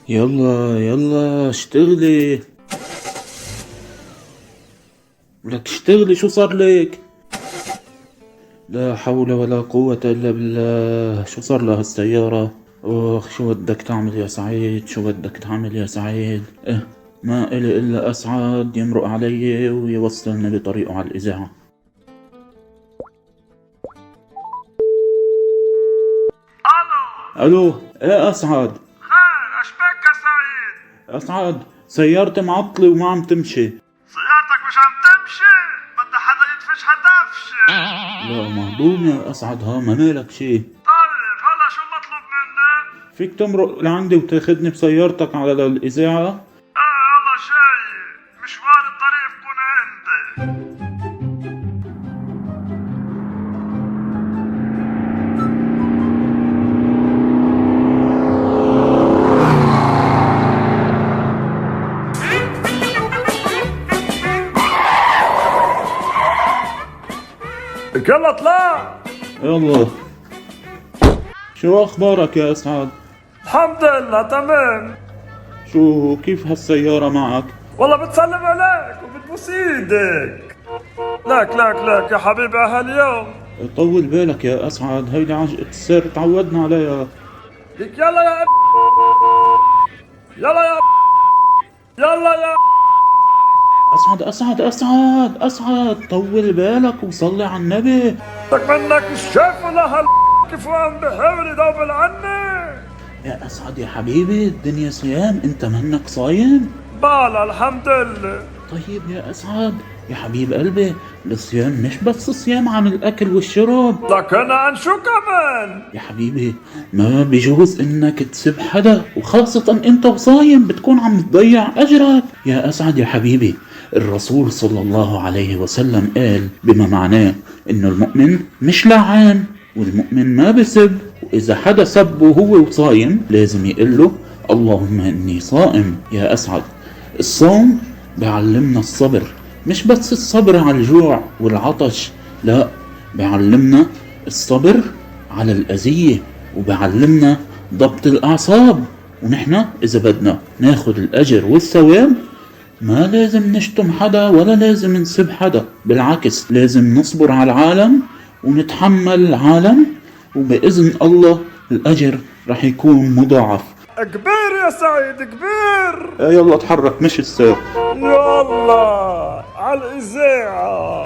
يلا يلا اشتغلي. لك اشتغلي، شو صار لك؟ لا حول ولا قوة الا بالله. شو صار لها السيارة؟ اخ، شو بدك تعمل يا سعيد؟ شو بدك تعمل يا سعيد؟ ما إلي الا اسعد يمرق علي ويوصلني بطريقه على الاذاعة. الو. الو، ايه اسعد؟ خير، اشبك يا سعيد؟ اسعد، سيارتي معطلة وما عم تمشي. سيارتك مش عم تمشي؟ بدها حدا يدفشها دفشة. لا معدوم يا اسعد، ها ما مالك شي. طيب هلا شو المطلوب مني؟ فيك تمرق لعندي وتاخدني بسيارتك على الاذاعة؟ يلا جاي، مشوار الطريق بكون عندي. يلا اطلع. يلا. شو اخبارك يا اسعد؟ الحمد لله تمام. شو كيف هالسيارة معك؟ والله بتسلم عليك وبتبوس ايدك. لك يا حبيبي هاليوم. طول بالك يا اسعد، هيدي عجقة السير تعودنا عليها. لك يلا يا يلا يا يلا يا اسعد اسعد اسعد اسعد، طول بالك وصلي على النبي. بدك منك مش شايف ولا كيف عم بحاول يدوبل عني. يا اسعد يا حبيبي، الدنيا صيام، انت منك صايم؟ بالا الحمد لله. طيب يا اسعد يا حبيب قلبي، الصيام مش بس صيام عن الاكل والشرب. لكن عن شو كمان؟ يا حبيبي، ما بيجوز انك تسب حدا، وخاصة انت وصايم بتكون عم تضيع اجرك. يا اسعد يا حبيبي، الرسول صلى الله عليه وسلم قال بما معناه انه المؤمن مش لعان، والمؤمن ما بسب، واذا حدا سب وهو وصايم لازم يقول له اللهم اني صائم. يا اسعد، الصوم بيعلمنا الصبر، مش بس الصبر على الجوع والعطش، لا، بيعلمنا الصبر على الأذية، وبيعلمنا ضبط الأعصاب. ونحن إذا بدنا ناخد الأجر والثواب ما لازم نشتم حدا ولا لازم نسب حدا، بالعكس لازم نصبر على العالم ونتحمل العالم، وبإذن الله الأجر رح يكون مضاعف. كبير يا سعيد كبير. يلا اتحرك، مش السير. يلا على الإذاعة.